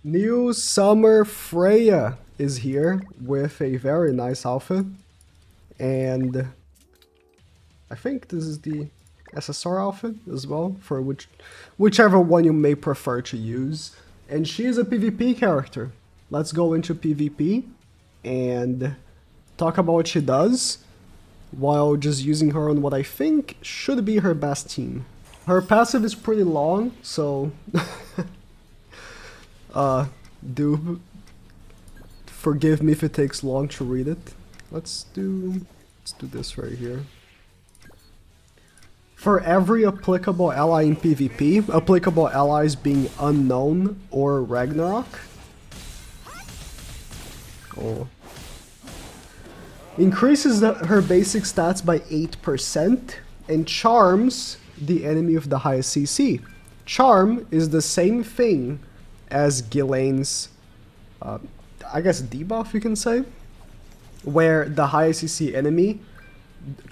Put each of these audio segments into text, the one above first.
New Summer Freya is here with a very nice outfit. And I think this is the SSR outfit as well, for whichever one you may prefer to use. And she is a PvP character. Let's go into PvP and talk about what she does, while just using her on what I think should be her best team. Her passive is pretty long, so do forgive me if it takes long to read it. Let's do this right here. For every applicable ally in PvP, applicable allies being Unknown or Ragnarok. Oh. Increases her basic stats by 8% and charms the enemy of the highest CC. Charm is the same thing as Ghislaine's, I guess, debuff, you can say, where the highest CC enemy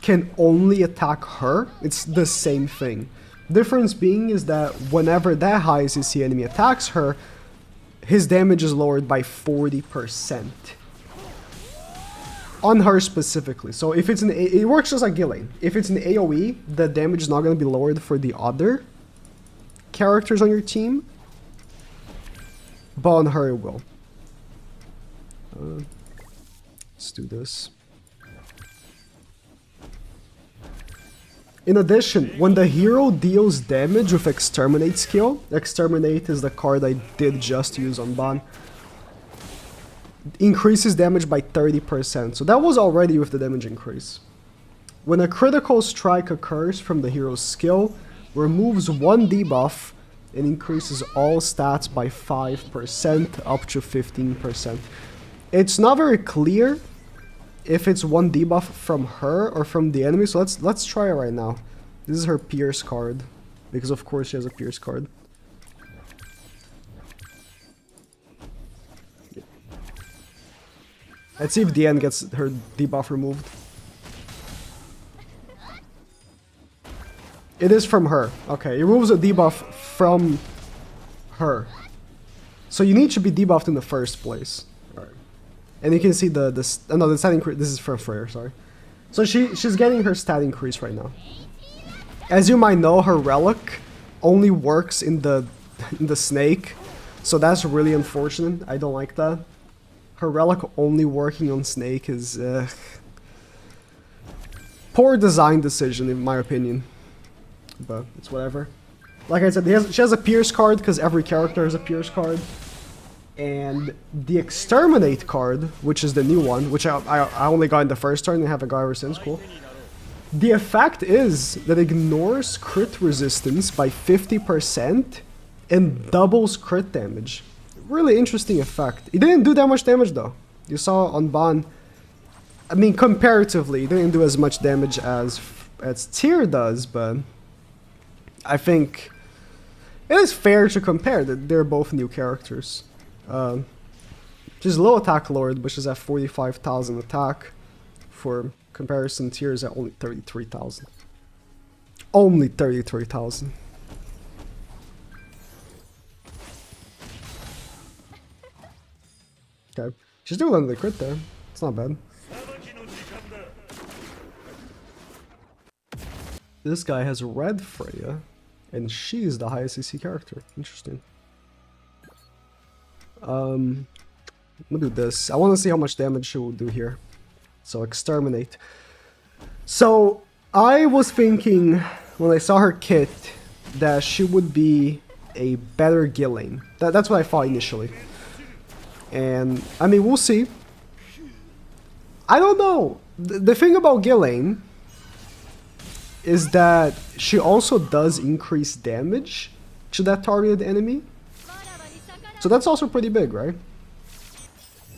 can only attack her. It's the same thing. Difference being is that whenever that highest CC enemy attacks her, his damage is lowered by 40%. On her specifically. So if it's it works just like Ghislaine. If it's an AoE, the damage is not going to be lowered for the other characters on your team, but on her it will. Let's do this. In addition, when the hero deals damage with Exterminate skill, Exterminate is the card I did just use on Ban, increases damage by 30%, so that was already with the damage increase. When a critical strike occurs from the hero's skill, removes one debuff and increases all stats by 5% up to 15%. It's not very clear if it's one debuff from her or from the enemy, so let's try it right now. This is her Pierce card, because of course she has a Pierce card. Let's see if Diane gets her debuff removed. It is from her. Okay, it removes a debuff from her. So you need to be debuffed in the first place. Alright. And you can see the stat increase. This is from Freya, sorry. So she's getting her stat increase right now. As you might know, her relic only works in the snake. So that's really unfortunate. I don't like that. Her relic only working on Snake is poor design decision in my opinion, but it's whatever. Like I said, she has a Pierce card because every character has a Pierce card, and the Exterminate card, which is the new one, which I only got in the first turn and haven't got ever since. Cool. The effect is that it ignores crit resistance by 50% and doubles crit damage. Really interesting effect. It didn't do that much damage though. You saw on Ban. I mean, comparatively, it didn't do as much damage as Tyr does, but I think it is fair to compare that they're both new characters. She's low attack lord, but she's at 45,000 attack. For comparison, Tyr is at only 33,000. Only 33,000. Okay. She's doing under the crit there. It's not bad. This guy has red Freya, and she's the highest CC character. Interesting. I'm gonna do this. I want to see how much damage she will do here. So Exterminate. So I was thinking when I saw her kit that she would be a better Ghislaine. That's what I thought initially. And, I mean, we'll see. I don't know. The thing about Ghislaine is that she also does increase damage to that targeted enemy. So that's also pretty big, right?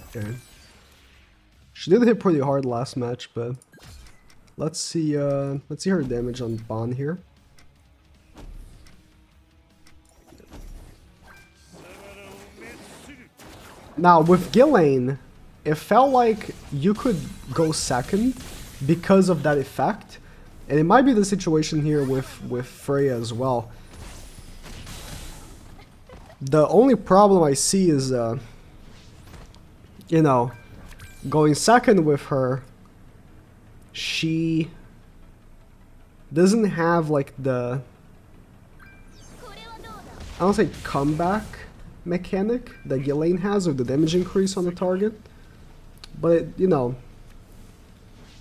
Okay. She did hit pretty hard last match, but let's see her damage on Ban here. Now, with Ghislaine, it felt like you could go second because of that effect. And it might be the situation here with Freya as well. The only problem I see is, you know, going second with her, she doesn't have like the, I don't say comeback mechanic that Ghislaine has, or the damage increase on the target, but it, you know,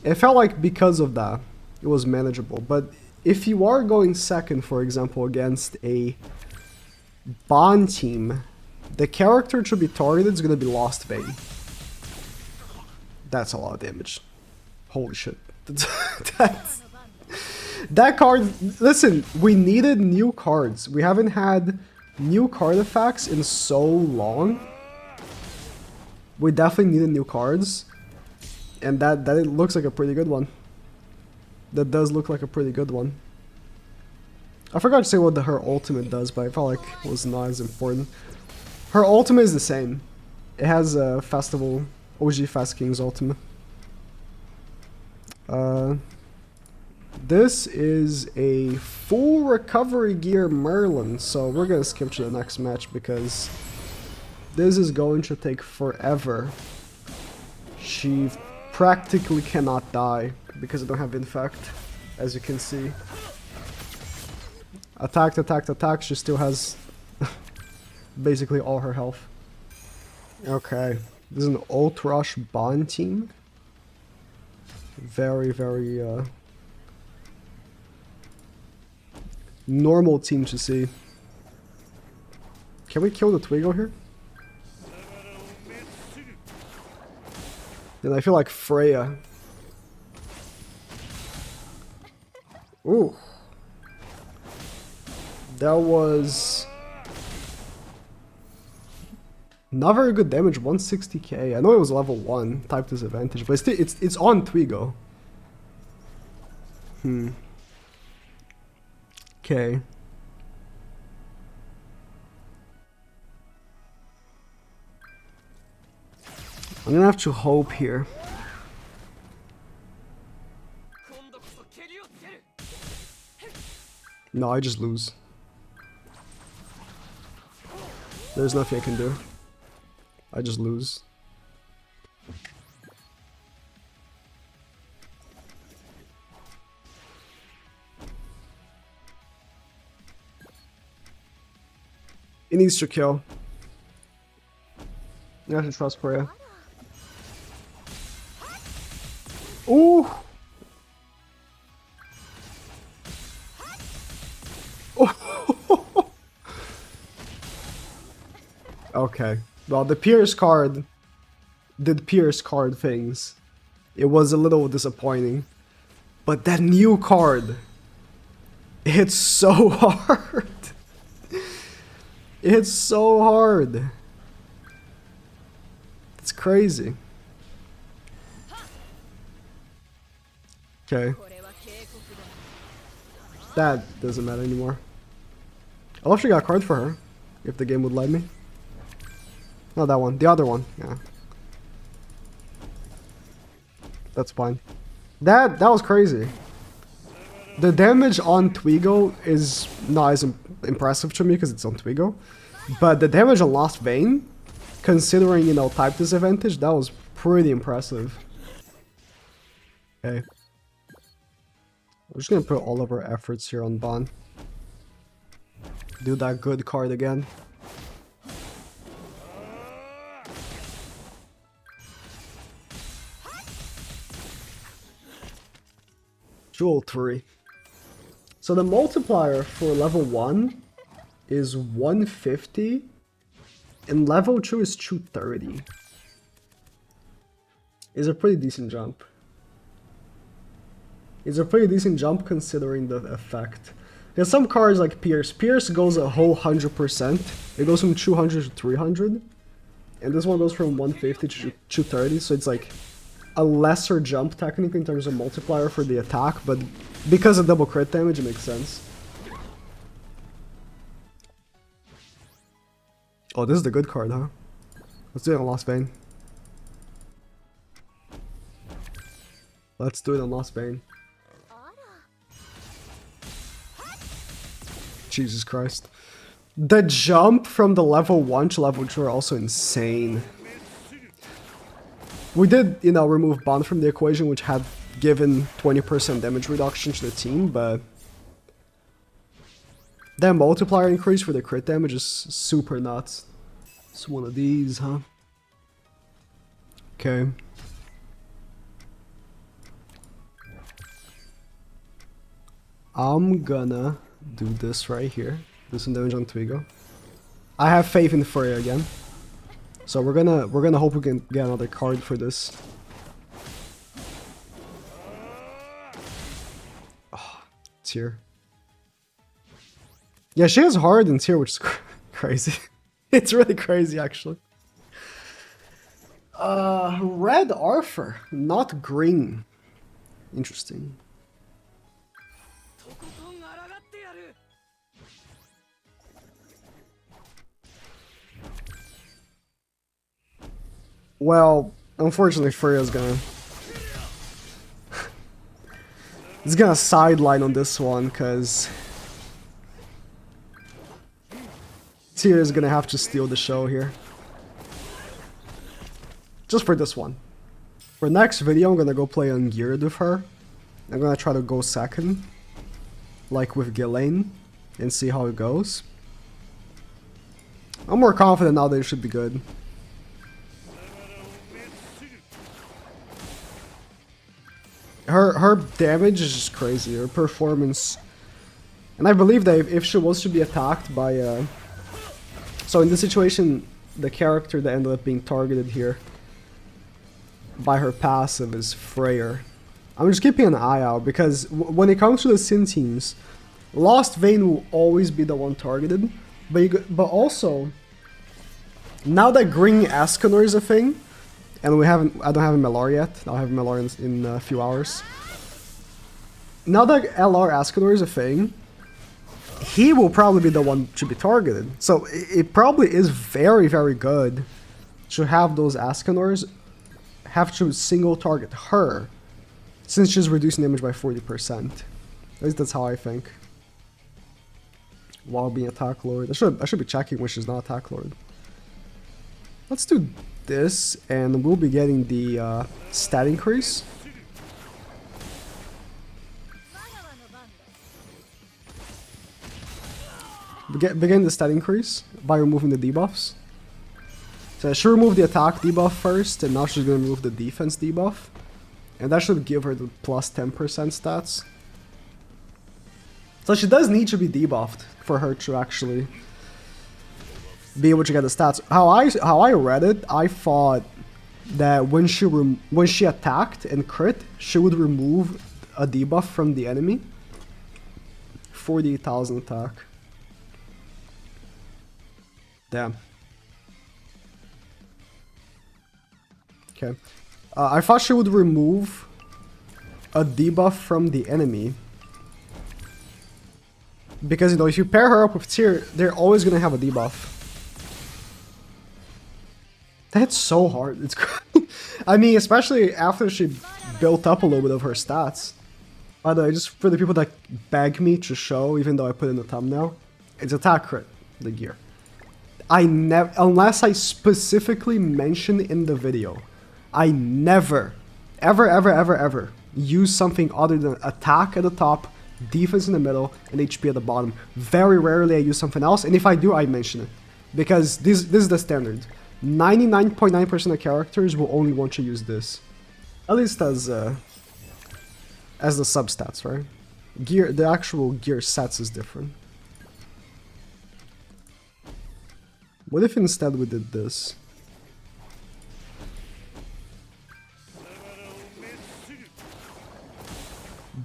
it felt like because of that it was manageable. But if you are going second, for example, against a Bond team, the character to be targeted is going to be Lost Vein. That's a lot of damage. Holy shit. That card, listen, we needed new cards. We haven't had new card effects in so long. We definitely needed new cards. And that it looks like a pretty good one. That does look like a pretty good one. I forgot to say what her ultimate does, but I felt like it was not as important. Her ultimate is the same. It has a Festival, OG Fast King's ultimate. This is a full recovery gear Merlin, so we're gonna skip to the next match because this is going to take forever. She practically cannot die because I don't have Infect, as you can see. Attacked, attacked, attacked, she still has basically all her health. Okay, this is an Ult Rush Bond team. Very, very normal team to see. Can we kill the Twigo here? And I feel like Freya. Ooh. That was not very good damage, 160k. I know it was level 1, type disadvantage, but it's on Twigo. Okay. I'm gonna have to hope here. No, I just lose. There's nothing I can do. I just lose. He needs to kill. You have to trust Freya. Ooh! Okay. Well, the Pierce card did Pierce card things. It was a little disappointing. But that new card, it hits so hard. It hits so hard. It's crazy. Okay. That doesn't matter anymore. I'll actually got a card for her, if the game would let me. Not that one, the other one, yeah. That's fine. That was crazy. The damage on Twigo is not as impressive to me because it's on Twigo. But the damage on Lost Vein, considering, you know, type disadvantage, that was pretty impressive. Okay. We're just gonna put all of our efforts here on Bond. Do that good card again. Jewel 3. So the multiplier for level 1 is 150 and level 2 is 230. It's a pretty decent jump. It's a pretty decent jump considering the effect. There's some cards like Pierce. Pierce goes a whole 100%. It goes from 200 to 300. And this one goes from 150 to 230, so it's like a lesser jump technically in terms of multiplier for the attack, but because of double crit damage it makes sense. Oh, this is the good card, huh? Let's do it on Lost Vein. Let's do it on Lost Vein. Jesus Christ. The jump from the level 1 to level 2 are also insane. We did, you know, remove Bond from the equation, which had given 20% damage reduction to the team, but that multiplier increase for the crit damage is super nuts. It's one of these, huh? Okay. I'm gonna do this right here. Do some damage on Twigo. I have faith in Freya again. So we're gonna hope we can get another card for this. Oh, Tier. Yeah, she has hard in Tier, which is crazy. It's really crazy, actually. Red Arthur, not green. Interesting. Well, unfortunately, Freya's gonna... It's gonna sideline on this one, because... Tyr is gonna have to steal the show here. Just for this one. For next video, I'm gonna go play on Geared with her. I'm gonna try to go second. Like with Ghislaine. And see how it goes. I'm more confident now that it should be good. Her damage is just crazy, her performance. And I believe that if she was to be attacked by so in this situation, the character that ended up being targeted here by her passive is Freya. I'm just keeping an eye out, because when it comes to the Sin teams, Lost Vein will always be the one targeted, but also, now that Green Escanor is a thing, and I don't have a Melar yet. I'll have a Melar in a few hours. Now that LR Escanor is a thing, he will probably be the one to be targeted. So it probably is very, very good to have those Escanors have to single target her, since she's reducing damage by 40%. At least that's how I think. While being Attack Lord. I should be checking when she's not Attack Lord. Let's do this, and we'll be getting the stat increase. Begin the stat increase by removing the debuffs. So she removed the attack debuff first, and now she's going to remove the defense debuff. And that should give her the plus 10% stats. So she does need to be debuffed for her to actually be able to get the stats. How I read it, I thought that when she attacked and crit, she would remove a debuff from the enemy. 48,000 attack. Damn. Okay. I thought she would remove a debuff from the enemy. Because, you know, if you pair her up with Tyr, they're always gonna have a debuff. That's so hard. It's I mean, especially after she built up a little bit of her stats. By the way, just for the people that beg me to show, even though I put in the thumbnail, it's attack crit, the gear. I never, unless I specifically mention in the video, I never, ever use something other than attack at the top, defense in the middle, and HP at the bottom. Very rarely I use something else, and if I do, I mention it. Because this is the standard. 99.9% of characters will only want to use this. At least as the substats, right? Gear, the actual gear sets is different. What if instead we did this?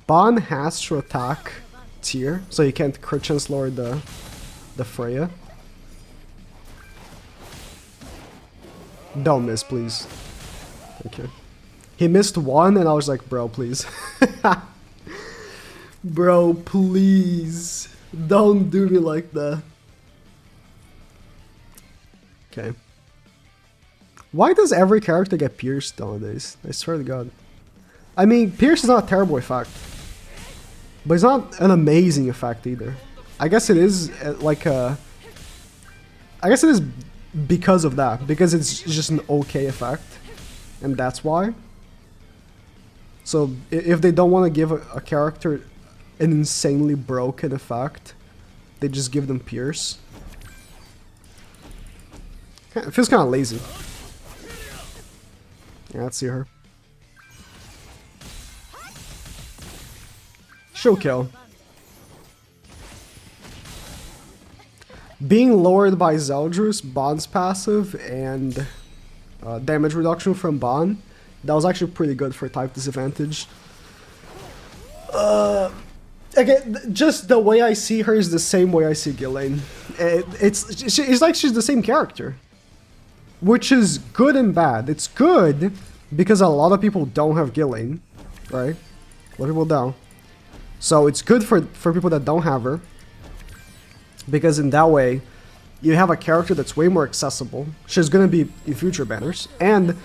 Ban has to attack Tyr, so you can't crit chance lord the Freya. Don't miss, please. Thank you. He missed one, and I was like, bro, please. Bro, please. Don't do me like that. Okay. Why does every character get pierced nowadays? I swear to God. I mean, pierce is not a terrible effect. But it's not an amazing effect either. I guess it is like a I guess it is because of that, because it's just an okay effect, and that's why. So if they don't want to give a character an insanely broken effect, they just give them Pierce. It feels kind of lazy. Yeah, let's see her. She'll kill. Being lowered by Zeldris, Bond's passive, and damage reduction from Bond, that was actually pretty good for type disadvantage. Again, just the way I see her is the same way I see Ghislaine. It's like she's the same character. Which is good and bad. It's good because a lot of people don't have Ghislaine, right? A lot of people don't. So it's good for people that don't have her. Because in that way, you have a character that's way more accessible. She's gonna be in future banners. And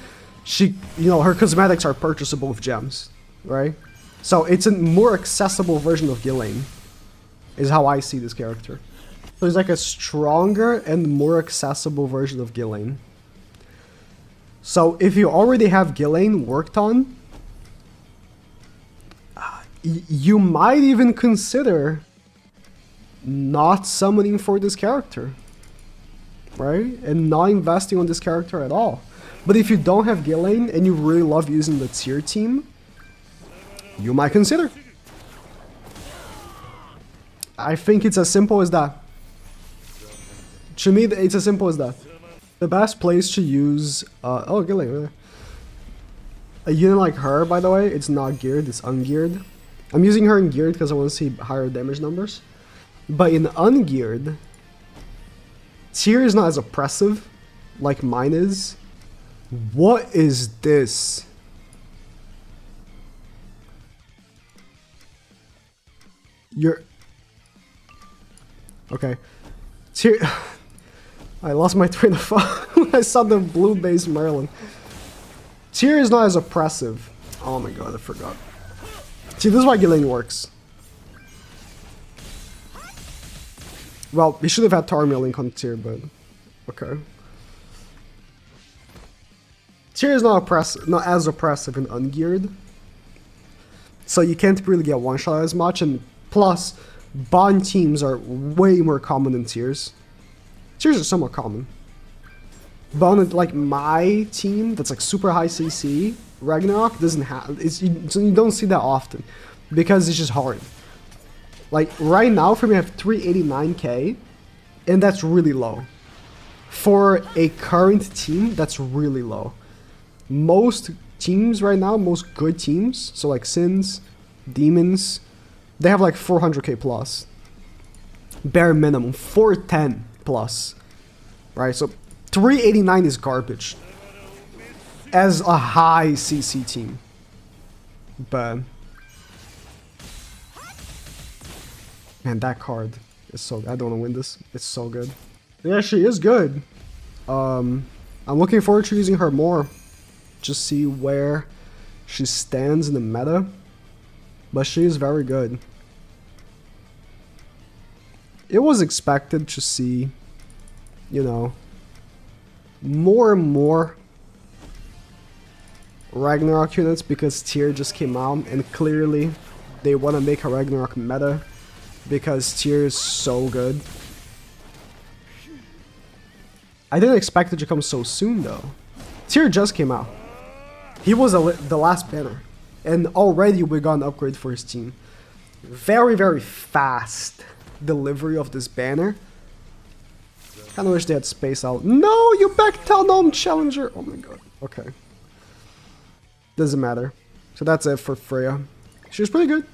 she, her cosmetics are purchasable with gems, right? So it's a more accessible version of Ghislaine, is how I see this character. So it's like a stronger and more accessible version of Ghislaine. So if you already have Ghislaine worked on, you might even consider not summoning for this character, right? And not investing on this character at all. But if you don't have Ghislaine and you really love using the tier team, you might consider. I think it's as simple as that. To me, it's as simple as that. The best place to use... oh, Ghislaine. A unit like her, by the way, it's not geared, it's ungeared. I'm using her in geared because I want to see higher damage numbers. But in ungeared, tier is not as oppressive like mine is. What is this? You're... Okay. Tier... I lost my train of thought when I saw the blue base Merlin. Tier is not as oppressive. Oh my god, I forgot. See, this is why Ghislaine works. Well, he should have had Tarmia Link on tier, but... Okay. Tier is not as oppressive in ungeared. So you can't really get one-shot as much, and plus, Bond teams are way more common than tiers. Tiers are somewhat common. But on like my team, that's like super high CC, Ragnarok doesn't have... so you don't see that often, because it's just hard. Like, right now, for me, I have 389k, and that's really low. For a current team, that's really low. Most teams right now, most good teams, so like Sins, Demons, they have like 400k plus. Bare minimum, 410 plus. Right, so 389 is garbage. As a high CC team. But... man, that card is so... I don't want to win this. It's so good. Yeah, she is good. I'm looking forward to using her more. Just see where she stands in the meta. But she is very good. It was expected to see, more and more Ragnarok units because tier just came out and clearly they want to make a Ragnarok meta because tier is so good. I didn't expect it to come so soon though. Tier just came out. He was the last banner and already we got an upgrade for his team. Very, very fast delivery of this banner. Kinda wish they had space out. No, you back Tell Gnome Challenger! Oh my god. Okay. Doesn't matter. So that's it for Freya. She was pretty good.